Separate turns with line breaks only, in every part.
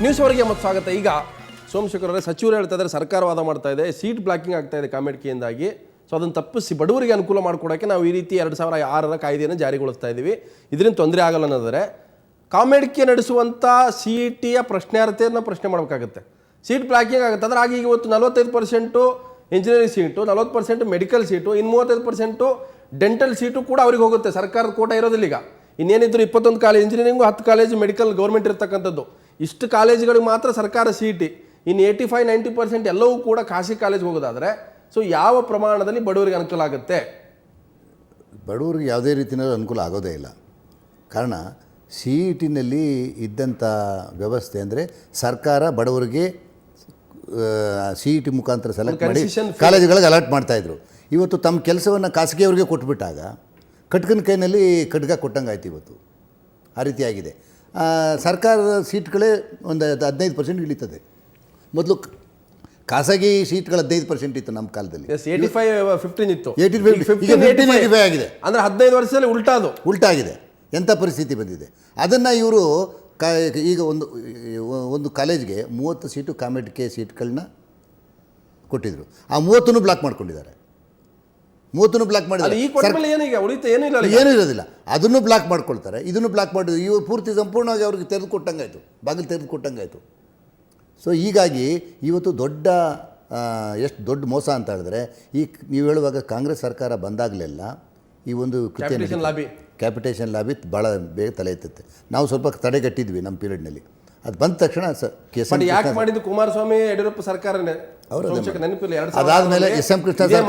News ಅವರಿಗೆ ಮತ್ತು ಸ್ವಾಗತ. ಈಗ ಸೋಮಶೇಖರ್ ಅವರೇ, ಸಚಿವರು ಹೇಳ್ತಾ ಇದ್ದಾರೆ ಸರ್ಕಾರ ವಾದ ಮಾಡ್ತಾ ಇದೆ, ಸೀಟ್ ಬ್ಲಾಕಿಂಗ್ ಆಗ್ತಾ ಇದೆ ಕಾಮೆಡ್ಕಿಯಿಂದಾಗಿ. ಸೊ ಅದನ್ನು ತಪ್ಪಿಸಿ ಬಡವರಿಗೆ ಅನುಕೂಲ ಮಾಡಿಕೊಡೋಕ್ಕೆ ನಾವು ಈ ರೀತಿ 2006ರ ಕಾಯ್ದೆಯನ್ನು ಜಾರಿಗೊಳಿಸ್ತಾ ಇದ್ದೀವಿ, ಇದರಿಂದ ತೊಂದರೆ ಆಗಲ್ಲ ಅನ್ನೋದರೆ ಕಾಮೆಡ್ಕಿ ನಡೆಸುವಂಥ CETಯ ಪ್ರಶ್ನಾರ್ಹತೆಯನ್ನು ಪ್ರಶ್ನೆ ಮಾಡಬೇಕಾಗುತ್ತೆ. ಸೀಟ್ ಬ್ಲಾಕಿಂಗ್ ಆಗುತ್ತೆ ಅಂದರೆ ಆಗ ಈಗ ಇವತ್ತು 45% ಇಂಜಿನಿಯರಿಂಗ್ ಸೀಟು, 40% ಮೆಡಿಕಲ್ ಸೀಟು, ಇನ್ನು 35% ಡೆಂಟಲ್ ಸೀಟು ಕೂಡ ಅವ್ರಿಗೆ ಹೋಗುತ್ತೆ. ಸರ್ಕಾರದ ಕೋಟ ಇರೋದಿಲ್ಲ. ಈಗ ಇನ್ನೇನಿದ್ರು 21 college engineering, 10 college medical government ಇರ್ತಕ್ಕಂಥದ್ದು. ಇಷ್ಟು ಕಾಲೇಜುಗಳಿಗೆ ಮಾತ್ರ ಸರ್ಕಾರ CET, ಇನ್ನು 85-90% ಎಲ್ಲವೂ ಕೂಡ ಖಾಸಗಿ ಕಾಲೇಜ್ಗೆ ಹೋಗೋದಾದರೆ ಸೊ ಯಾವ ಪ್ರಮಾಣದಲ್ಲಿ ಬಡವರಿಗೆ ಅನುಕೂಲ ಆಗುತ್ತೆ?
ಬಡವರಿಗೆ ಯಾವುದೇ ರೀತಿಯಲ್ಲಿ ಅನುಕೂಲ ಆಗೋದೇ ಇಲ್ಲ. ಕಾರಣ CETನಲ್ಲಿ ಇದ್ದಂಥ ವ್ಯವಸ್ಥೆ ಅಂದರೆ ಸರ್ಕಾರ ಬಡವರಿಗೆ CET ಮುಖಾಂತರ ಸೆಲೆಕ್ಟ್ ಮಾಡಿ ಕಾಲೇಜುಗಳಿಗೆ ಅಲಾಟ್ ಮಾಡ್ತಾಯಿದ್ರು. ಇವತ್ತು ತಮ್ಮ ಕೆಲಸವನ್ನು ಖಾಸಗಿಯವರಿಗೆ ಕೊಟ್ಬಿಟ್ಟಾಗ ಕಟ್ಕನ ಕೈನಲ್ಲಿ ಖಡ್ಗ ಕೊಟ್ಟಂಗೆ ಆಯ್ತು. ಇವತ್ತು ಆ ರೀತಿಯಾಗಿದೆ. ಸರ್ಕಾರದ ಸೀಟ್ಗಳೇ ಒಂದು 15% ಇಳಿತದೆ. ಮೊದಲು ಖಾಸಗಿ ಸೀಟ್ಗಳು 15% ಇತ್ತು ನಮ್ಮ ಕಾಲದಲ್ಲಿ.
85-15 ಇತ್ತು.
85 ಆಗಿದೆ.
ಅಂದರೆ 15 ವರ್ಷದಲ್ಲಿ ಉಲ್ಟಾಗಿದೆ.
ಎಂಥ ಪರಿಸ್ಥಿತಿ ಬಂದಿದೆ. ಅದನ್ನು ಇವರು ಈಗ ಒಂದು ಕಾಲೇಜ್ಗೆ 30 ಸೀಟು ಕಾಮೆಡ್ಕೆ ಸೀಟ್ಗಳನ್ನ ಕೊಟ್ಟಿದ್ರು. ಆ 30 ಬ್ಲಾಕ್ ಮಾಡ್ಕೊಂಡಿದ್ದಾರೆ. 30 ಬ್ಲಾಕ್ ಮಾಡಿದ್ದಾರೆ. ಏನೂ ಇರೋದಿಲ್ಲ. ಅದನ್ನು ಬ್ಲಾಕ್ ಮಾಡ್ಕೊಳ್ತಾರೆ, ಇದನ್ನು ಬ್ಲಾಕ್ ಮಾಡಿದ್ರು. ಇವು ಪೂರ್ತಿ ಸಂಪೂರ್ಣವಾಗಿ ಅವ್ರಿಗೆ ತೆಗೆದುಕೊಟ್ಟಂಗಾಯಿತು, ಬಾಗಿಲು ತೆಗೆದುಕೊಟ್ಟಂಗಾಯಿತು. ಸೊ ಹೀಗಾಗಿ ಇವತ್ತು ಎಷ್ಟು ದೊಡ್ಡ ಮೋಸ ಅಂತ ಹೇಳಿದ್ರೆ, ಈ ನೀವು ಹೇಳುವಾಗ ಕಾಂಗ್ರೆಸ್ ಸರ್ಕಾರ ಬಂದಾಗಲೆಲ್ಲ ಈ ಒಂದು ಕ್ಯಾಪಿಟೇಷನ್ ಲಾಬಿ ಭಾಳ ಬೇಗ ತಲೆ ಎತ್ತುತ್ತೆ. ನಾವು ಸ್ವಲ್ಪ ತಡೆಗಟ್ಟಿದ್ವಿ ನಮ್ಮ ಪೀರಿಯಡ್ನಲ್ಲಿ. ಅದು ಬಂದ ತಕ್ಷಣ
ಯಾಕೆ ಮಾಡಿದ್ದು ಕುಮಾರಸ್ವಾಮಿ ಯಡಿಯೂರಪ್ಪ ಸರ್ಕಾರನೇ. ನೆನಪಿಲ್ಲ,
ಅದಾದಮೇಲೆ SM ಕೃಷ್ಣ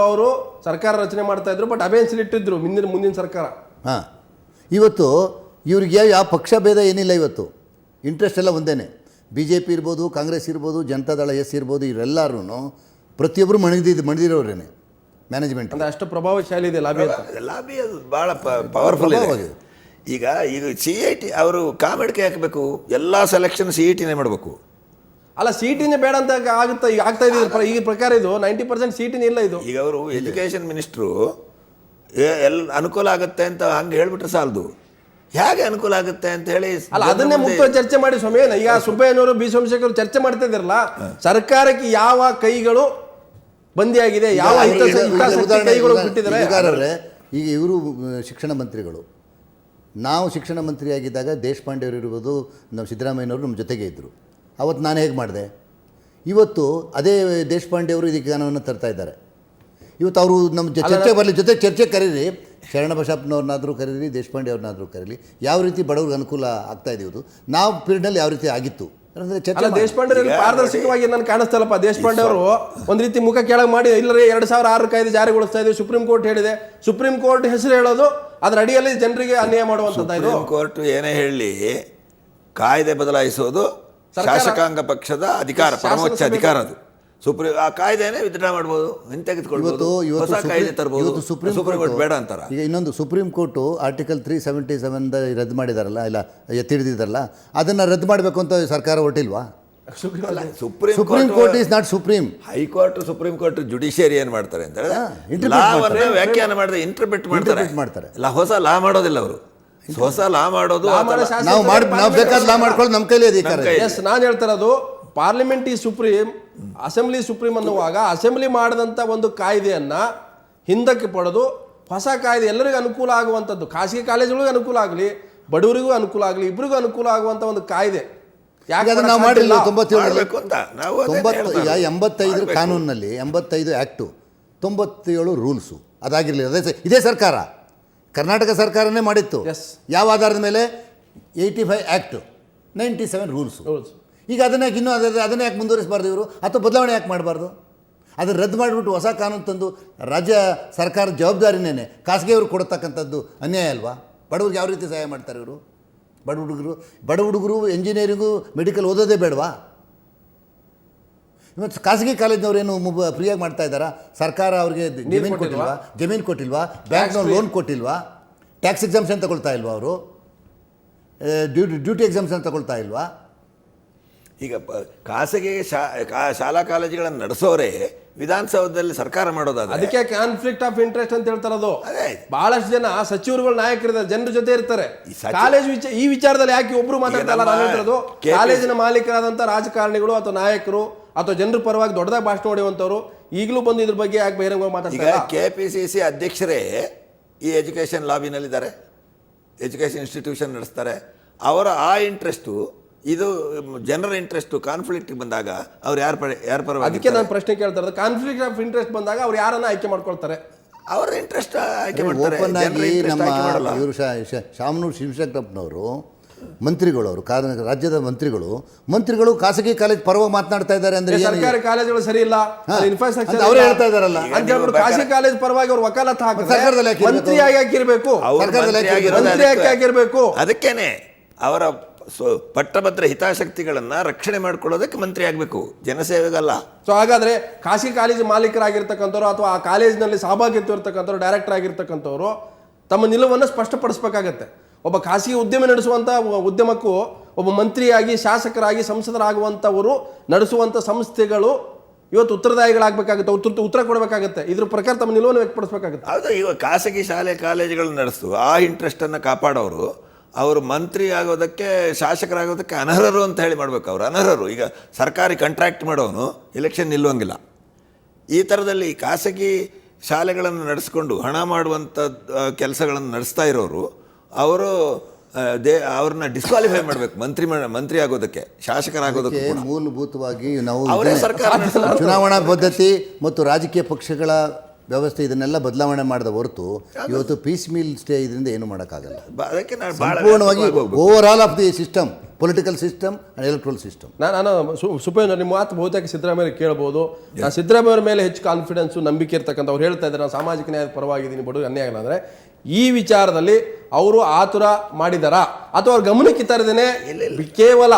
ಅವರು ಸರ್ಕಾರ ರಚನೆ ಮಾಡ್ತಾ ಇದ್ರು, ಬಟ್ ಅಬೇನ್ಸ್ ಇಟ್ಟಿದ್ರು ಮುಂದಿನ ಸರ್ಕಾರ.
ಹಾಂ, ಇವತ್ತು ಇವ್ರಿಗೆ ಯಾವ ಪಕ್ಷ ಭೇದ ಏನಿಲ್ಲ. ಇವತ್ತು ಇಂಟ್ರೆಸ್ಟ್ ಎಲ್ಲ ಒಂದೇ. BJP ಇರ್ಬೋದು, ಕಾಂಗ್ರೆಸ್ ಇರ್ಬೋದು, ಜನತಾದಳ ಇರ್ಬೋದು, ಇವರೆಲ್ಲರೂ ಪ್ರತಿಯೊಬ್ಬರು ಮಣಿದಿರೋರೇನೆ ಮ್ಯಾನೇಜ್ಮೆಂಟ್.
ಅಂದರೆ ಅಷ್ಟು ಪ್ರಭಾವಶಾಲಿ ಇದೆ ಲಾಬಿ.
ಅದು ಭಾಳ ಪವರ್ಫುಲ್ ಇದೆ. ಈಗ CET ಅವರು ಕಾಮೆಡ್ಕೆ ಹಾಕಬೇಕು, ಎಲ್ಲ ಸೆಲೆಕ್ಷನ್ CETನೇ ಮಾಡಬೇಕು.
ಅಲ್ಲ, CETನೇ ಬೇಡ ಅಂತ ಆಗ್ತಾ ಇದೆ ಈ ಪ್ರಕಾರ. ಇದು 90% CETನೇ ಇಲ್ಲ. ಇದು
ಈಗ ಅವರು ಎಜುಕೇಷನ್ ಮಿನಿಸ್ಟ್ರು ಅನುಕೂಲ ಆಗುತ್ತೆ ಅಂತ ಹಂಗೆ ಹೇಳ್ಬಿಟ್ರೆ ಸಾಲದು. ಹೇಗೆ ಅನುಕೂಲ ಆಗುತ್ತೆ ಅಂತ ಹೇಳಿ
ಅಲ್ಲ, ಅದನ್ನೇ ಮುಕ್ತ ಚರ್ಚೆ ಮಾಡಿ ಸ್ವಾಮಿ. ಈಗ ಸುಬ್ಬಯ್ಯನವರು, B ಸೋಮಶೇಖರ್ ಚರ್ಚೆ ಮಾಡ್ತಾ ಇದ್ದಾರಲ್ಲ, ಸರ್ಕಾರಕ್ಕೆ ಯಾವ ಕೈಗಳು ಬಂದಿಯಾಗಿದೆ, ಯಾವ ಕೈಗಳು ಬಿಟ್ಟಿದ್ದಾರೆ.
ಈಗ ಇವರು ಶಿಕ್ಷಣ ಮಂತ್ರಿಗಳು. ನಾವು ಶಿಕ್ಷಣ ಮಂತ್ರಿಯಾಗಿದ್ದಾಗ ದೇಶಪಾಂಡೆ ಅವರು ಇರ್ಬೋದು, ನಾವು ಸಿದ್ದರಾಮಯ್ಯನವರು ನಮ್ಮ ಜೊತೆಗೆ ಇದ್ದರು. ಅವತ್ತು ನಾನು ಹೇಗೆ ಮಾಡಿದೆ. ಇವತ್ತು ಅದೇ ದೇಶಪಾಂಡೆ ಅವರು ಇದಕ್ಕೆ ಜ್ಞಾನವನ್ನು ತರ್ತಾ ಇದ್ದಾರೆ. ಇವತ್ತು ಅವರು ನಮ್ಮ ಚರ್ಚೆ ಬರಲಿ, ಜೊತೆ ಚರ್ಚೆ ಕರೀರಿ, ಶರಣಬಸಪ್ಪನವ್ರನ್ನಾದರೂ ಕರೀರಿ, ದೇಶಪಾಂಡೆ ಅವ್ರನ್ನಾದರೂ ಕರೀಲಿ. ಯಾವ ರೀತಿ ಬಡವ್ರಿಗೆ ಅನುಕೂಲ ಆಗ್ತಾ ಇದೆಯುವುದು, ನಾವು ಪೀರಿಯಡ್ನಲ್ಲಿ ಯಾವ ರೀತಿ ಆಗಿತ್ತು ಅಂದರೆ ಚರ್ಚೆ.
ದೇಶಪಾಂಡೆ ಪಾರದರ್ಶಕವಾಗಿ ನಾನು ಕಾಣಿಸ್ತಲ್ಲಪ್ಪ. ದೇಶಪಾಂಡೆ ಅವರು ಒಂದು ರೀತಿ ಮುಖ ಕೆಳಗೆ ಮಾಡಿ, ಇಲ್ಲರೇ 2006 ಕಾಯ್ದೆ ಜಾರಿಗೊಳಿಸ್ತಾ ಇದ್ದೀವಿ, ಸುಪ್ರೀಂ ಕೋರ್ಟ್ ಹೇಳಿದೆ. ಸುಪ್ರೀಂ ಕೋರ್ಟ್ ಹೆಸರು ಹೇಳೋದು, ಅದರ ಅಡಿಯಲ್ಲಿ ಜನರಿಗೆ ಅನ್ಯಾಯ ಮಾಡುವಂಥದ್ದು.
ಸುಪ್ರೀಂ ಕೋರ್ಟ್ ಏನೇ ಹೇಳಿ ಕಾಯ್ದೆ ಬದಲಾಯಿಸೋದು ಶಾಸಕಾಂಗ ಪಕ್ಷದ ಅಧಿಕಾರ, ಪರಮೋಚ್ಚ ಅಧಿಕಾರ. ಅದು ಆ ಕಾಯ್ದೆನೇ ವಿತ್ಡ್ರಾ ಮಾಡ್ಬೋದು, ಹಿಂತೆಗೆದುಕೊಳ್ಬೋದು, ಹೊಸ ಕಾಯ್ದೆ ತರಬಹುದು. ಸುಪ್ರೀಂ ಕೋರ್ಟ್ ಬೇಡ ಅಂತಾರ.
ಈಗ ಇನ್ನೊಂದು ಸುಪ್ರೀಂ ಕೋರ್ಟು ಆರ್ಟಿಕಲ್ 377 ರದ್ದು ಮಾಡಿದಾರಲ್ಲ, ಇಲ್ಲ ಎತ್ತಿಡಿದಾರಲ್ಲ, ಅದನ್ನು ರದ್ದು ಮಾಡಬೇಕು ಅಂತ ಸರ್ಕಾರ ಹೊರಟಿಲ್ವಾ? Supreme court is not supreme.
High court, supreme court, judiciary ಏನು ಮಾಡ್ತಾರೆ ಅಂತ ವ್ಯಾಖ್ಯಾನ ಮಾಡಿದ್ರೆ ಇಂಟರ್ಪ್ರಿಟ್ ಮಾಡ್ತಾರೆ. ಹೊಸ ಲಾ ಮಾಡೋದಿಲ್ಲ ಅವರು. ಹೊಸ ಲಾ ಮಾಡೋದು
ನಾವು ಬೇಕಾದ ಲಾ ಮಾಡ್ಕೊಳ್ಳೋದು ನಮ್ಮ ಕೈಲಿ ಅಧಿಕಾರ.
ನಾನು ಹೇಳ್ತಾರದು ಪಾರ್ಲಿಮೆಂಟ್ ಈ ಸುಪ್ರೀಂ, ಅಸೆಂಬ್ಲಿ ಸುಪ್ರೀಂ ಅನ್ನುವಾಗ ಅಸೆಂಬ್ಲಿ ಮಾಡಿದಂಥ ಒಂದು ಕಾಯ್ದೆಯನ್ನು ಹಿಂದಕ್ಕೆ ಪಡೆದು ಹೊಸ ಕಾಯ್ದೆ ಎಲ್ಲರಿಗೂ ಅನುಕೂಲ ಆಗುವಂಥದ್ದು, ಖಾಸಗಿ ಕಾಲೇಜುಗಳಿಗೂ ಅನುಕೂಲ ಆಗಲಿ, ಬಡವರಿಗೂ ಅನುಕೂಲ ಆಗಲಿ, ಇಬ್ಬರಿಗೂ ಅನುಕೂಲ ಆಗುವಂಥ ಒಂದು ಕಾಯ್ದೆ.
ಯಾಕಂದ್ರೆ ನಾವು ಮಾಡಿಲ್ಲ 85 ಕಾನೂನಿನಲ್ಲಿ 85 ಆ್ಯಕ್ಟು, 97 ರೂಲ್ಸು ಅದಾಗಿರಲಿಲ್ಲ. ಇದೇ ಸರ್ಕಾರ, ಕರ್ನಾಟಕ ಸರ್ಕಾರನೇ ಮಾಡಿತ್ತು. ಯಾವ ಆಧಾರದ ಮೇಲೆ? 85 ಆ್ಯಕ್ಟು, 97 ರೂಲ್ಸು. ಈಗ ಅದನ್ನೇ ಅದನ್ನೇ ಯಾಕೆ ಮುಂದುವರಿಸಬಾರ್ದು ಇವರು, ಅಥವಾ ಬದಲಾವಣೆ ಯಾಕೆ ಮಾಡಬಾರ್ದು? ಅದನ್ನು ರದ್ದು ಮಾಡಿಬಿಟ್ಟು ಹೊಸ ಕಾನೂನು ತಂದು ರಾಜ್ಯ ಸರ್ಕಾರದ ಜವಾಬ್ದಾರಿನೇ ಖಾಸಗಿಯವರು ಕೊಡತಕ್ಕಂಥದ್ದು ಅನ್ಯಾಯ ಅಲ್ವಾ? ಬಡವ್ರಿಗೆ ಯಾವ ರೀತಿ ಸಹಾಯ ಮಾಡ್ತಾರೆ ಇವರು? ಬಡ ಹುಡುಗರು ಎಂಜಿನಿಯರಿಂಗು, ಮೆಡಿಕಲ್ ಓದೋದೇ ಬೇಡವಾ? ಇವತ್ತು ಖಾಸಗಿ ಕಾಲೇಜಿನವ್ರೇನು ಫ್ರೀಯಾಗಿ ಮಾಡ್ತಾ ಇದ್ದಾರಾ? ಸರ್ಕಾರ ಅವ್ರಿಗೆ ಜಮೀನು ಕೊಟ್ಟಿಲ್ವಾ? ಬ್ಯಾಂಕ್ನವ್ರು ಲೋನ್ ಕೊಟ್ಟಿಲ್ವಾ? ಟ್ಯಾಕ್ಸ್ ಎಕ್ಸಾಮ್ಷನ್ ತಗೊಳ್ತಾ ಇಲ್ವಾ? ಅವರು ಡ್ಯೂಟಿ ಎಕ್ಸಾಮ್ಷನ್ ತಗೊಳ್ತಾ ಇಲ್ವಾ?
ಈಗ ಖಾಸಗಿ ಶಾಲಾ ಕಾಲೇಜುಗಳನ್ನು ನಡೆಸೋರೆ ವಿಧಾನಸೌಧದಲ್ಲಿ ಸರ್ಕಾರ ಮಾಡೋದಾದ್ರೆ
ಅದಕ್ಕೆ ಕಾನ್ಫ್ಲಿಕ್ಟ್ ಆಫ್ ಇಂಟ್ರೆಸ್ಟ್ ಅಂತ ಹೇಳ್ತಾರದು.
ಅದೇ.
ಬಹಳಷ್ಟು ಜನ ಸಚಿವರುಗಳು ನಾಯಕರಿದ್ದಾರೆ, ಜನರ ಜೊತೆ ಇರ್ತಾರೆ.
ಈ ಸಚಿವ-
ಕಾಲೇಜ್ ಈ ವಿಚಾರದಲ್ಲಿ ಯಾಕೆ ಒಬ್ರು ಮಾತಾಡ್ತಾರಲ್ಲ? ನಾನು ಹೇಳ್ತಿರೋದು
KPC
ಕಾಲೇಜಿನ ಮಾಲೀಕರಾದಂತ ರಾಜಕಾರಣಿಗಳು ಅಥವಾ ನಾಯಕರು ಅಥವಾ ಜನರ ಪರವಾಗಿ ದೊಡ್ಡದಾಗಿ ಭಾಷಣ ಹೊಡೆಯುವಂತವ್ರು ಈಗಲೂ ಬಂದು ಇದ್ರ ಬಗ್ಗೆ ಯಾಕೆ ಬಹಿರಂಗ
ಈಗ
ಮಾತಾಡ್ತಾರೆ?
KPCC ಅಧ್ಯಕ್ಷರೇ ಈ ಎಜುಕೇಷನ್ ಲಾಬಿನಲ್ಲಿದ್ದಾರೆ, ಎಜುಕೇಷನ್ ಇನ್ಸ್ಟಿಟ್ಯೂಷನ್ ನಡೆಸ್ತಾರೆ. ಅವರ ಆ ಇಂಟ್ರೆಸ್ಟು ಇದು ಜನರ ಇಂಟ್ರೆಸ್ಟು ಕಾನ್ಫ್ಲಿಕ್ಟ್ ಬಂದಾಗ ಅವ್ರು ಯಾರ ಪರವಾಗಿ?
ಅದಕ್ಕೆ ನಾನು ಪ್ರಶ್ನೆ ಕೇಳ್ತಾ ಇರೋದು, ಕಾನ್ಫ್ಲಿಕ್ಟ್ ಆಫ್ ಇಂಟ್ರೆಸ್ಟ್ ಬಂದಾಗ ಅವ್ರು ಯಾರನ್ನ ಆಯ್ಕೆ ಮಾಡ್ಕೊಳ್ತಾರೆ?
ಅವರ ಇಂಟ್ರೆಸ್ಟ್ ಆಯ್ಕೆ ಮಾಡ್ತಾರೆ.
ಓಪನ್
ಜನರ
ಆಗಿ
interest
ನಮ್ಮ
ಆಯ್ಕೆ ಮಾಡಲ್ಲ.
ಇವರು ಶಾಮನೂರು ಶಿವಶಂಕರಪ್ಪನವರು ಮಂತ್ರಿಗಳು, ಅವರು ರಾಜ್ಯದ ಮಂತ್ರಿಗಳು ಖಾಸಗಿ ಕಾಲೇಜ್ ಪರವಾಗಿ ಮಾತನಾಡ್ತಾ ಇದ್ದಾರೆ ಅಂದ್ರೆ ಏನು?
ಸರ್ಕಾರಿ ಕಾಲೇಜುಗಳು ಸರಿ ಇಲ್ಲ, ಇನ್ಫ್ರಾಸ್ಟ್ರಕ್ಚರ್
ಅವರೇ ಹೇಳ್ತಾ ಇದಾರಲ್ಲ.
ಅಂತ ಹೇಳ್ಬಿಟ್ಟು ಖಾಸಗಿ ಕಾಲೇಜ್ ಪರವಾಗಿ ಅವ್ರು ವಕಾಲತ್
ಸರ್ಕಾರದಲ್ಲಿ ಯಾಕೆ ಇರ್ಬೇಕು?
ಮಂತ್ರಿಯಾಗಿ ಹಾಕಿರ್ಬೇಕು,
ಅವ್ರು
ಸರ್ಕಾರದಲ್ಲಿ
ಮಂತ್ರಿ
ಯಾಕೆ
ಆಗಿರೋದು
ಮಂತ್ರಿ ಯಾಕೆ ಆಗಿರ್ಬೇಕು?
ಅದಕ್ಕೇನೆ ಅವರ ಪಟ್ಟಭದ್ರ ಹಿತಾಸಕ್ತಿಗಳನ್ನ ರಕ್ಷಣೆ ಮಾಡ್ಕೊಳ್ಳೋದಕ್ಕೆ ಮಂತ್ರಿ ಆಗಬೇಕು, ಜನಸೇವೆಗಲ್ಲ.
ಸೊ ಹಾಗಾದ್ರೆ ಖಾಸಗಿ ಕಾಲೇಜು ಮಾಲೀಕರಾಗಿರ್ತಕ್ಕಂಥವ್ರು ಅಥವಾ ಆ ಕಾಲೇಜಿನಲ್ಲಿ ಸಹಭಾಗಿತ್ವ ಇರ್ತಕ್ಕಂಥವ್ರು, ಡೈರೆಕ್ಟರ್ ಆಗಿರ್ತಕ್ಕಂಥವ್ರು ತಮ್ಮ ನಿಲುವನ್ನು ಸ್ಪಷ್ಟಪಡಿಸಬೇಕಾಗತ್ತೆ. ಒಬ್ಬ ಖಾಸಗಿ ಉದ್ಯಮ ನಡೆಸುವಂಥ ಉದ್ಯಮಕ್ಕೂ ಒಬ್ಬ ಮಂತ್ರಿಯಾಗಿ, ಶಾಸಕರಾಗಿ, ಸಂಸದರಾಗುವಂಥವರು ನಡೆಸುವಂಥ ಸಂಸ್ಥೆಗಳು ಇವತ್ತು ಉತ್ತರದಾಯಿಗಳಾಗಬೇಕಾಗುತ್ತೆ, ಉತ್ತರ ಕೊಡಬೇಕಾಗುತ್ತೆ. ಇದ್ರ ಪ್ರಕಾರ ತಮ್ಮ ನಿಲುವನ್ನು ವ್ಯಕ್ತಪಡಿಸಬೇಕಾಗುತ್ತೆ.
ಹೌದು, ಇವಾಗ ಖಾಸಗಿ ಶಾಲೆ ಕಾಲೇಜುಗಳನ್ನ ನಡೆಸ್ತು ಆ ಇಂಟ್ರೆಸ್ಟನ್ನು ಕಾಪಾಡೋರು ಅವರು ಮಂತ್ರಿ ಆಗೋದಕ್ಕೆ, ಶಾಸಕರಾಗೋದಕ್ಕೆ ಅನರ್ಹರು ಅಂತ ಹೇಳಿ ಮಾಡಬೇಕು. ಅವರು ಅನರ್ಹರು. ಈಗ ಸರ್ಕಾರಿ ಕಾಂಟ್ರಾಕ್ಟ್ ಮಾಡೋನು ಎಲೆಕ್ಷನ್ ನಿಲ್ಲುವಂಗಿಲ್ಲ. ಈ ಥರದಲ್ಲಿ ಖಾಸಗಿ ಶಾಲೆಗಳನ್ನು ನಡೆಸ್ಕೊಂಡು ಹಣ ಮಾಡುವಂಥ ಕೆಲಸಗಳನ್ನು ನಡೆಸ್ತಾ ಇರೋರು ಅವರು ಅವ್ರನ್ನ ಡಿಸ್ಕ್ವಾಲಿಫೈ ಮಾಡಬೇಕು ಮಂತ್ರಿ ಆಗೋದಕ್ಕೆ, ಶಾಸಕರಾಗೋದಕ್ಕೆ.
ಮೂಲಭೂತವಾಗಿ ನಾವು
ಅವರೇ ಸರ್ಕಾರ ನಡೆಸಲ್ಲ.
ಚುನಾವಣಾ ಪದ್ಧತಿ ಮತ್ತು ರಾಜಕೀಯ ಪಕ್ಷಗಳ ವ್ಯವಸ್ಥೆ ಇದನ್ನೆಲ್ಲ ಬದಲಾವಣೆ ಮಾಡಿದ ಹೊರತು ಇವತ್ತು ಪೀಸ್ ಮೀಲ್ ಸ್ಟೇ ಇದರಿಂದ ಏನು ಮಾಡೋಕ್ಕಾಗಲ್ಲ.
ಅದಕ್ಕೆ ನಾನು ಭಾಳ
ಸಂಪೂರ್ಣವಾಗಿ over all of the system, political system and electoral system.
ನಾನು ಸುಪೇಂದ್ರ ನಿಮ್ಮ ಮಾತು ಬಹುತೇಕ ಸಿದ್ದರಾಮಯ್ಯ ಕೇಳ್ಬೋದು. ನಾನು ಸಿದ್ದರಾಮಯ್ಯ ಮೇಲೆ ಹೆಚ್ಚು ಕಾನ್ಫಿಡೆನ್ಸು, ನಂಬಿಕೆ ಇರ್ತಕ್ಕಂಥ ಅವ್ರು ಹೇಳ್ತಾ ಇದ್ದಾರೆ ನಾನು ಸಾಮಾಜಿಕ ನ್ಯಾಯದ ಪರವಾಗಿದ್ದೀನಿ, ಬಡವರು ಅನ್ಯಾಯ ಆಗಲ್ಲ ಅಂದರೆ ಈ ವಿಚಾರದಲ್ಲಿ ಅವರು ಆತುರ ಮಾಡಿದಾರಾ ಅಥವಾ ಅವ್ರ ಗಮನಕ್ಕೆ ತರದೇನೆ ಕೇವಲ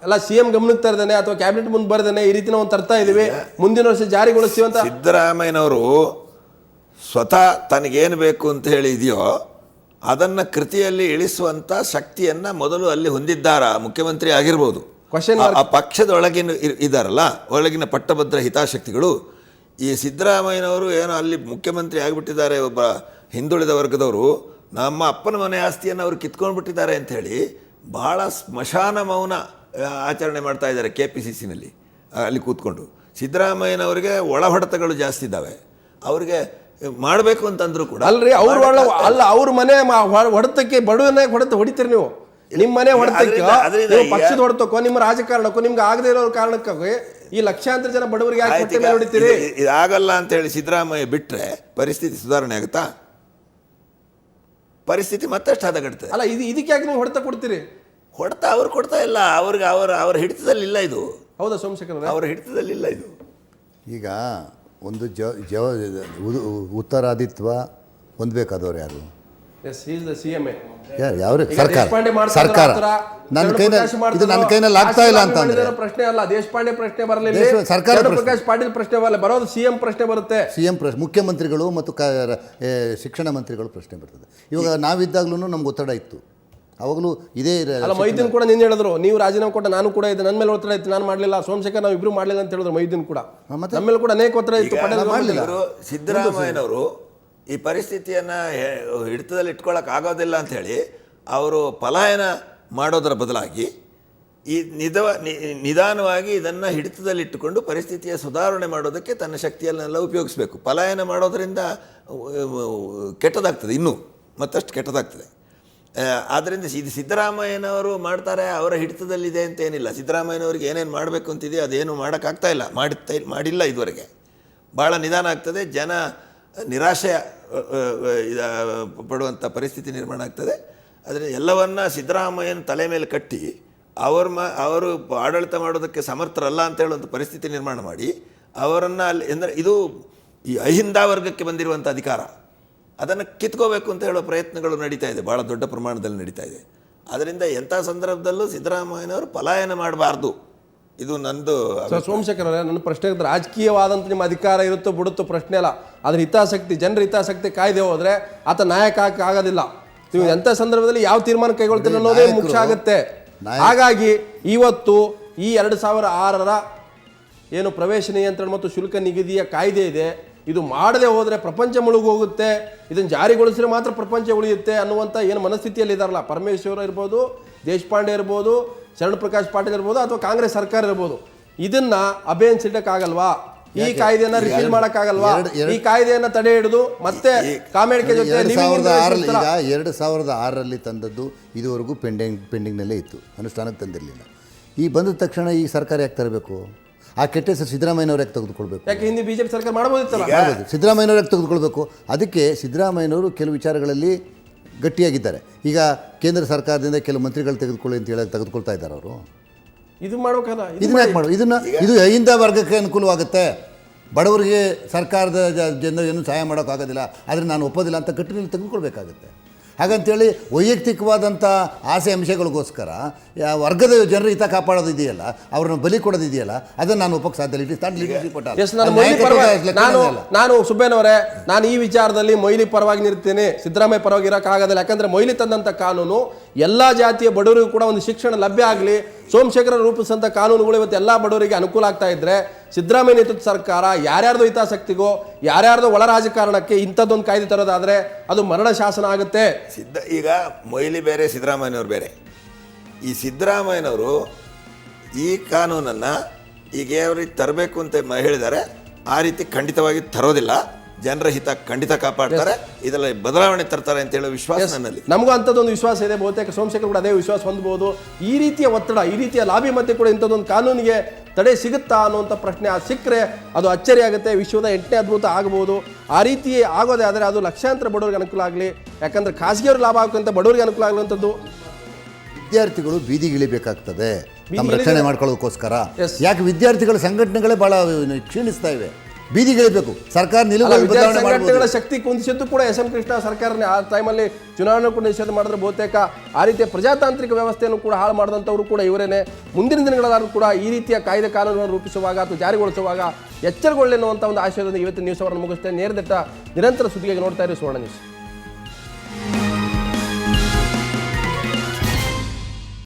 ಎಲ್ಲ CM ಗಮನಕ್ಕೆ ತರದೇನೆ ಅಥವಾ ಕ್ಯಾಬಿನೆಟ್ ಮುಂದೆ ಬರದೇನೆ ಈ ರೀತಿ ನಾವು ತರ್ತಾ ಇದೀವಿ, ಮುಂದಿನ ವರ್ಷ ಜಾರಿಗೊಳಿಸ್ತೀವಿ ಅಂತ?
ಸಿದ್ದರಾಮಯ್ಯನವರು ಸ್ವತಃ ತನಗೇನು ಬೇಕು ಅಂತ ಹೇಳಿ ಇದೆಯೋ ಅದನ್ನು ಕೃತಿಯಲ್ಲಿ ಇಳಿಸುವಂಥ ಶಕ್ತಿಯನ್ನು ಮೊದಲು ಅಲ್ಲಿ ಹೊಂದಿದ್ದಾರಾ? ಮುಖ್ಯಮಂತ್ರಿ ಆಗಿರ್ಬೋದು, ಆ ಪಕ್ಷದ ಒಳಗಿನ ಇದ್ದಾರಲ್ಲ, ಒಳಗಿನ ಪಟ್ಟಭದ್ರ ಹಿತಾಸಕ್ತಿಗಳು. ಈ ಸಿದ್ದರಾಮಯ್ಯನವರು ಏನೋ ಅಲ್ಲಿ ಮುಖ್ಯಮಂತ್ರಿ ಆಗಿಬಿಟ್ಟಿದ್ದಾರೆ, ಒಬ್ಬ ಹಿಂದುಳಿದ ವರ್ಗದವರು, ನಮ್ಮ ಅಪ್ಪನ ಮನೆ ಆಸ್ತಿಯನ್ನು ಅವರು ಕಿತ್ಕೊಂಡು ಬಿಟ್ಟಿದ್ದಾರೆ ಅಂಥೇಳಿ ಭಾಳ ಸ್ಮಶಾನ ಮೌನ ಆಚರಣೆ ಮಾಡ್ತಾ ಇದ್ದಾರೆ KPCCನಲ್ಲಿ ಅಲ್ಲಿ ಕೂತ್ಕೊಂಡು. ಸಿದ್ದರಾಮಯ್ಯನವರಿಗೆ ಒಳ ಹೊಡೆತಗಳು ಜಾಸ್ತಿ ಇದ್ದಾವೆ. ಅವ್ರಿಗೆ ಮಾಡಬೇಕು ಅಂತಂದ್ರು ಕೂಡ
ಅಲ್ರಿ, ಅವ್ರ ಮನೆ ಹೊಡೆತಕ್ಕೆ ಬಡವನೇ ಹೊಡಿತೀರಿ ನೀವು. ನಿಮ್ಮ ಮನೆ ಹೊಡೆತಕ್ಕೆ, ಪಕ್ಷದ ಹೊಡೆತಕ್ಕೋ ನಿಮ್ಮ ರಾಜಕಾರಣಕ್ಕೋ ನಿಮ್ಗೆ ಆಗದೆ ಇರೋ ಕಾರಣಕ್ಕಾಗಿ ಈ ಲಕ್ಷಾಂತರ ಜನ ಬಡವರಿಗೆ ಯಾಕೆ ಹೊಡಿತೀರಿ?
ಇದಾಗಲ್ಲ ಅಂತ ಹೇಳಿ ಸಿದ್ದರಾಮಯ್ಯ ಬಿಟ್ರೆ ಪರಿಸ್ಥಿತಿ ಸುಧಾರಣೆ ಆಗುತ್ತಾ? ಪರಿಸ್ಥಿತಿ ಮತ್ತಷ್ಟು ಹದಗೆಡ್ತದೆ.
ಅಲ್ಲ, ಇದಕ್ಕೆ ಯಾಕೆ ನೀವು ಹೊಡೆತ ಕೊಡ್ತೀರಿ?
ಹೊಡೆತ ಅವ್ರು ಕೊಡ್ತಾ ಇಲ್ಲ, ಅವ್ರಿಗೆ ಅವರ ಹಿಡಿತದಲ್ಲಿಲ್ಲ ಇದು.
ಹೌದಾ ಸೋಮಶೇಖರ್?
ಅವರ ಹಿಡಿತದಲ್ಲಿಲ್ಲ ಇದು.
ಈಗ ಒಂದು ಉತ್ತರಾದಿತ್ವ ಹೊಂದಬೇಕಾದವ್ರು ಯಾರು? ಯಾವ ಸರ್ಕಾರ? ನನ್ನ ಕೈನಲ್ಲಿ ಆಗ್ತಾ ಇಲ್ಲ ಅಂತಂದ್ರೆ
ಪ್ರಶ್ನೆ ಅಲ್ಲ, ದೇಶಪಾಂಡೆ ಪ್ರಶ್ನೆ ಬರಲಿಲ್ಲ, ಸರ್ಕಾರ ಪ್ರಕಾಶ್ ಪಾಟೀಲ್ ಪ್ರಶ್ನೆ ಬರಲ್ಲ, ಬರೋದು CM ಪ್ರಶ್ನೆ ಬರುತ್ತೆ.
CM ಮುಖ್ಯಮಂತ್ರಿಗಳು ಮತ್ತು ಶಿಕ್ಷಣ ಮಂತ್ರಿಗಳು ಪ್ರಶ್ನೆ ಬರ್ತದೆ. ಇವಾಗ ನಾವಿದ್ದಾಗ್ಲೂ ನಮ್ಗೆ ಒತ್ತಡ ಇತ್ತು, ಅವಾಗಲೂ ಇದೇ.
ಅಲ್ಲ, ಮೈದೀನ್ ಕೂಡ ನಿನ್ನೆ ಹೇಳಿದ್ರು, ನೀವು ರಾಜೀನಾಮೆ ಕೊಟ್ಟ ನಾನು ಕೂಡ ಇದೆ, ನನ್ನ ಮೇಲೆ ಒತ್ತಡ ಇತ್ತು, ನಾನು ಮಾಡಲಿಲ್ಲ. ಸೋಮಶೇಖರ್ ನಾವು ಇಬ್ರು ಮಾಡಲಿಲ್ಲ ಅಂತ ಹೇಳಿದ್ರು ಮೈದೀನ್ ಕೂಡ. ನಮ್ಮ ಮೇಲೆ ಕೂಡ ಅನೇಕ ಒತ್ತಡ ಇತ್ತು, ಮಾಡಲಿಲ್ಲ.
ಸಿದ್ದರಾಮಯ್ಯನವರು ಈ ಪರಿಸ್ಥಿತಿಯನ್ನು ಹಿಡಿತದಲ್ಲಿ ಇಟ್ಕೊಳ್ಳೋಕೆ ಆಗೋದಿಲ್ಲ ಅಂತ ಹೇಳಿ ಅವರು ಪಲಾಯನ ಮಾಡೋದರ ಬದಲಾಗಿ ಈ ನಿಧಾನವಾಗಿ ಇದನ್ನು ಹಿಡಿತದಲ್ಲಿಟ್ಟುಕೊಂಡು ಪರಿಸ್ಥಿತಿಯ ಸುಧಾರಣೆ ಮಾಡೋದಕ್ಕೆ ತನ್ನ ಶಕ್ತಿಯನ್ನೆಲ್ಲ ಉಪಯೋಗಿಸಬೇಕು. ಪಲಾಯನ ಮಾಡೋದರಿಂದ ಕೆಟ್ಟದಾಗ್ತದೆ, ಇನ್ನೂ ಮತ್ತಷ್ಟು ಕೆಟ್ಟದಾಗ್ತದೆ. ಆದ್ದರಿಂದ ಇದು ಸಿದ್ದರಾಮಯ್ಯನವರು ಮಾಡ್ತಾರೆ, ಅವರ ಹಿಡಿತದಲ್ಲಿದೆ ಅಂತ ಏನಿಲ್ಲ. ಸಿದ್ದರಾಮಯ್ಯನವ್ರಿಗೆ ಏನೇನು ಮಾಡಬೇಕು ಅಂತಿದೆ ಅದೇನು ಮಾಡೋಕ್ಕಾಗ್ತಾ ಇಲ್ಲ, ಮಾಡಿಲ್ಲ ಇದುವರೆಗೆ. ಭಾಳ ನಿಧಾನ ಆಗ್ತದೆ, ಜನ ನಿರಾಶೆ ಪಡುವಂಥ ಪರಿಸ್ಥಿತಿ ನಿರ್ಮಾಣ ಆಗ್ತದೆ. ಆದರೆ ಎಲ್ಲವನ್ನ ಸಿದ್ದರಾಮಯ್ಯನ ತಲೆ ಮೇಲೆ ಕಟ್ಟಿ ಅವರು ಆಡಳಿತ ಮಾಡೋದಕ್ಕೆ ಸಮರ್ಥರಲ್ಲ ಅಂತ ಹೇಳುವಂಥ ಪರಿಸ್ಥಿತಿ ನಿರ್ಮಾಣ ಮಾಡಿ ಅವರನ್ನು ಅಲ್ಲಿ ಅಂದರೆ ಇದು ಈ ಅಹಿಂದ ವರ್ಗಕ್ಕೆ ಬಂದಿರುವಂಥ ಅಧಿಕಾರ, ಅದನ್ನು ಕಿತ್ಕೋಬೇಕು ಅಂತ ಹೇಳೋ ಪ್ರಯತ್ನಗಳು ನಡೀತಾ ಇದೆ, ಭಾಳ ದೊಡ್ಡ ಪ್ರಮಾಣದಲ್ಲಿ ನಡೀತಾ ಇದೆ. ಅದರಿಂದ ಎಂಥ ಸಂದರ್ಭದಲ್ಲೂ ಸಿದ್ದರಾಮಯ್ಯನವರು ಪಲಾಯನ ಮಾಡಬಾರ್ದು. ಇದು ನಂದು.
ಸೋಮಶೇಖರ್ ಅವರೇ, ನನ್ನ ಪ್ರಶ್ನೆ ರಾಜಕೀಯವಾದಂಥ ನಿಮ್ಮ ಅಧಿಕಾರ ಇರುತ್ತೋ ಬಿಡುತ್ತೋ ಪ್ರಶ್ನೆ ಅಲ್ಲ, ಅದ್ರ ಹಿತಾಸಕ್ತಿ, ಜನರ ಹಿತಾಸಕ್ತಿ ಕಾಯ್ದೆ ಹೋದರೆ ಆತ ನಾಯಕ ಆಗೋದಿಲ್ಲ. ನೀವು ಎಂಥ ಸಂದರ್ಭದಲ್ಲಿ ಯಾವ ತೀರ್ಮಾನ ಕೈಗೊಳ್ತೀರಿ ಅನ್ನೋದೇ ಮುಖ್ಯ ಆಗುತ್ತೆ. ಹಾಗಾಗಿ ಇವತ್ತು ಈ 2006ರ ಏನು ಪ್ರವೇಶ ನಿಯಂತ್ರಣ ಮತ್ತು ಶುಲ್ಕ ನಿಗದಿಯ ಕಾಯ್ದೆ ಇದೆ, ಇದು ಮಾಡದೆ ಹೋದರೆ ಪ್ರಪಂಚ ಮುಳುಗೋಗುತ್ತೆ, ಇದನ್ನು ಜಾರಿಗೊಳಿಸಿದ್ರೆ ಮಾತ್ರ ಪ್ರಪಂಚ ಉಳಿಯುತ್ತೆ ಅನ್ನುವಂಥ ಏನು ಮನಸ್ಥಿತಿಯಲ್ಲಿ ಇದಾರಲ್ಲ, ಪರಮೇಶ್ವರ ಇರ್ಬೋದು, ದೇಶಪಾಂಡೆ ಇರ್ಬೋದು, ಶರಣ್ ಪ್ರಕಾಶ್ ಪಾಟೀಲ್ ಇರ್ಬೋದು, ಅಥವಾ ಕಾಂಗ್ರೆಸ್ ಸರ್ಕಾರ ಇರ್ಬೋದು, ಇದನ್ನ ಅಭಿಯಾನಿಸಿಡಕ್ಕಾಗಲ್ವಾ? ಈ ಕಾಯ್ದೆಯನ್ನ ರಿಪೀಲ್ ಮಾಡಕ್ಕಾಗಲ್ವಾ? ಈ ಕಾಯ್ದೆಯನ್ನ ತಡೆ ಹಿಡಿದು ಮತ್ತೆ ಕಾಮೆಡಿಕೆ ಜೊತೆ
2006ರಲ್ಲಿ ತಂದದ್ದು ಇದುವರೆಗೂ ಪೆಂಡಿಂಗ್ನಲ್ಲೇ ಇತ್ತು, ಅನುಷ್ಠಾನಕ್ಕೆ ತಂದಿರಲಿಲ್ಲ. ಈ ಬಂದ ತಕ್ಷಣ ಈ ಸರ್ಕಾರ ಯಾಕೆ ತರಬೇಕು? ಆ ಕೆಟ್ಟ ಹೆಸರು ಸಿದ್ದರಾಮಯ್ಯನವ್ರು ಯಾಕೆ ತೆಗೆದುಕೊಳ್ಬೇಕು?
ಯಾಕೆ ಹಿಂದೆ ಬಿಜೆಪಿ ಸರ್ಕಾರ ಮಾಡ್ಬೋದಿತ್ತಲ್ಲ?
ಸಿದ್ದರಾಮಯ್ಯನವ್ರು ಯಾಕೆ ತೆಗೆದುಕೊಳ್ಬೇಕು? ಅದಕ್ಕೆ ಸಿದ್ದರಾಮಯ್ಯನವರು ಕೆಲವು ವಿಚಾರಗಳಲ್ಲಿ ಗಟ್ಟಿಯಾಗಿದ್ದಾರೆ. ಈಗ ಕೇಂದ್ರ ಸರ್ಕಾರದಿಂದ ಕೆಲವು ಮಂತ್ರಿಗಳು ತೆಗೆದುಕೊಳ್ಳಿ ಅಂತ ಹೇಳಿ ತೆಗೆದುಕೊಳ್ತಾ ಇದ್ದಾರೆ ಅವರು.
ಇದು ಮಾಡ್ಬೇಕಲ್ಲ,
ಇದನ್ನ ಯಾಕೆ ಮಾಡೋದು? ಇದು ಅಹಿಂದ ವರ್ಗಕ್ಕೆ ಅನುಕೂಲವಾಗುತ್ತೆ, ಬಡವರಿಗೆ ಸರ್ಕಾರದ ಜನರು ಏನು ಸಹಾಯ ಮಾಡೋಕ್ಕಾಗೋದಿಲ್ಲ, ಆದರೆ ನಾನು ಒಪ್ಪೋದಿಲ್ಲ ಅಂತ ಗಟ್ಟಿನಲ್ಲಿ ತೆಗೆದುಕೊಳ್ಬೇಕಾಗುತ್ತೆ. ಹಾಗಂತೇಳಿ ವೈಯಕ್ತಿಕವಾದಂಥ ಆಸೆ ಅಂಶಗಳಿಗೋಸ್ಕರ ವರ್ಗದ ಜನರ ಹಿತ ಕಾಪಾಡೋದು ಇದೆಯಲ್ಲ, ಅವ್ರನ್ನ ಬಲಿ ಕೊಡೋದು ಇದೆಯಲ್ಲ, ಅದನ್ನು ನಾನು ಒಪ್ಪಕ್ಕೆ ಸಾಧ್ಯ ಇಲ್ಲ.
ನಾನು ಸುಬ್ಬೇನವರೇ, ನಾನು ಈ ವಿಚಾರದಲ್ಲಿ ಮೊಯ್ಲಿ ಪರವಾಗಿ ನಿಲ್ತೇನೆ, ಸಿದ್ದರಾಮಯ್ಯ ಪರವಾಗಿ ಇರೋಕ್ಕಾಗೋದಿಲ್ಲ. ಯಾಕಂದ್ರೆ ಮೊಯ್ಲಿ ತಂದಂಥ ಕಾನೂನು ಎಲ್ಲ ಜಾತಿಯ ಬಡವರಿಗೂ ಕೂಡ ಒಂದು ಶಿಕ್ಷಣ ಲಭ್ಯ ಆಗಲಿ, ಸೋಮಶೇಖರ ರೂಪಿಸಿದಂಥ ಕಾನೂನುಗಳು ಇವತ್ತು ಎಲ್ಲ ಬಡವರಿಗೆ ಅನುಕೂಲ ಆಗ್ತಾ ಇದ್ರೆ, ಸಿದ್ದರಾಮಯ್ಯ ನೇತೃತ್ವದ ಸರ್ಕಾರ ಯಾರ್ಯಾರ್ದೋ ಹಿತಾಸಕ್ತಿಗೋ ಯಾರ್ಯಾರ್ದೋ ಒಳ ರಾಜಕಾರಣಕ್ಕೆ ಇಂಥದ್ದೊಂದು ಕಾಯ್ದೆ ತರೋದಾದ್ರೆ ಅದು ಮರಣ ಶಾಸನ ಆಗುತ್ತೆ.
ಈಗ ಮೊಯ್ಲಿ ಬೇರೆ, ಸಿದ್ದರಾಮಯ್ಯನವ್ರು ಬೇರೆ. ಈ ಸಿದ್ದರಾಮಯ್ಯನವರು ಈ ಕಾನೂನನ್ನು ಈಗ ಯಾವ ರೀತಿ ತರಬೇಕು ಅಂತ ಹೇಳಿದ್ದಾರೆ, ಆ ರೀತಿ ಖಂಡಿತವಾಗಿ ತರೋದಿಲ್ಲ. ಜನರ ಹಿತ ಖಂಡಿತ ಕಾಪಾಡ್ತಾರೆ, ಇದೆಲ್ಲ ಬದಲಾವಣೆ ತರ್ತಾರೆ ಅಂತ ಹೇಳೋ ವಿಶ್ವಾಸ ನನ್ನಲ್ಲಿ.
ನಮಗೂ ಅಂಥದ್ದೊಂದು ವಿಶ್ವಾಸ ಇದೆ, ಬಹುತೇಕ ಸೋಮಶೇಖರ್ ಕೂಡ ಅದೇ ವಿಶ್ವಾಸ ಹೊಂದಬಹುದು. ಈ ರೀತಿಯ ಒತ್ತಡ, ಈ ರೀತಿಯ ಲಾಬಿ ಮಧ್ಯೆ ಕೂಡ ಇಂಥದ್ದೊಂದು ಕಾನೂನಿಗೆ ತಡೆ ಸಿಗುತ್ತಾ ಅನ್ನುವಂಥ ಪ್ರಶ್ನೆ ಸಿಕ್ಕರೆ ಅದು ಅಚ್ಚರಿ ಆಗುತ್ತೆ. ವಿಶ್ವದ 8ನೇ ಅದ್ಭುತ ಆಗಬಹುದು. ಆ ರೀತಿ ಆಗೋದೇ ಆದರೆ ಅದು ಲಕ್ಷಾಂತರ ಬಡವರಿಗೆ ಅನುಕೂಲ ಆಗಲಿ, ಯಾಕಂದ್ರೆ ಖಾಸಗಿಯವ್ರಿಗೆ ಲಾಭ ಆಗುವಂಥ ಬಡವರಿಗೆ ಅನುಕೂಲ ಆಗುವಂಥದ್ದು.
ವಿದ್ಯಾರ್ಥಿಗಳು ಬೀದಿಗಿಳಿಬೇಕಾಗ್ತದೆ ನಮ್ಮ ರಕ್ಷಣೆ ಮಾಡ್ಕೊಳ್ಳೋದಕ್ಕೋಸ್ಕರ. ಯಾಕೆ ವಿದ್ಯಾರ್ಥಿಗಳ ಸಂಘಟನೆಗಳೇ ಬಹಳ ಕ್ಷೀಣಿಸ್ತಾ ಇವೆ, ಬೀದಿಗಿಳಿಬೇಕು. ಸರ್ಕಾರ
ಸಂಘಟನೆಗಳ ಶಕ್ತಿ ಕುಂದಿಸಿದ್ದು ಕೂಡ SM ಕೃಷ್ಣ ಸರ್ಕಾರ ಆ ಟೈಮಲ್ಲಿ ಚುನಾವಣೆ ಕೂಡ ನಿಷೇಧ ಮಾಡಿದ್ರೆ ಬಹುತೇಕ ಆ ರೀತಿಯ ಪ್ರಜಾತಾಂತ್ರಿಕ ವ್ಯವಸ್ಥೆಯನ್ನು ಕೂಡ ಹಾಳು ಮಾಡಿದಂಥವ್ರು ಕೂಡ ಇವರೇನೆ. ಮುಂದಿನ ದಿನಗಳಾದರೂ ಕೂಡ ಈ ರೀತಿಯ ಕಾಯ್ದೆ ಕಾನೂನನ್ನು ರೂಪಿಸುವಾಗ ಅಥವಾ ಜಾರಿಗೊಳಿಸುವಾಗ ಎಚ್ಚರಗೊಳ್ಳಿ ಅನ್ನುವಂಥ ಒಂದು ಆಶಯದೊಂದಿಗೆ ಇವತ್ತಿನ ನ್ಯೂಸ್ ಅವರನ್ನು ಮುಗಿಸ್ತೇನೆ. ನೇರದಿಟ್ಟ ನಿರಂತರ ಸುದ್ದಿಗೆ ನೋಡ್ತಾ ಇರಿ ಸುವರ್ಣ ನ್ಯೂಸ್.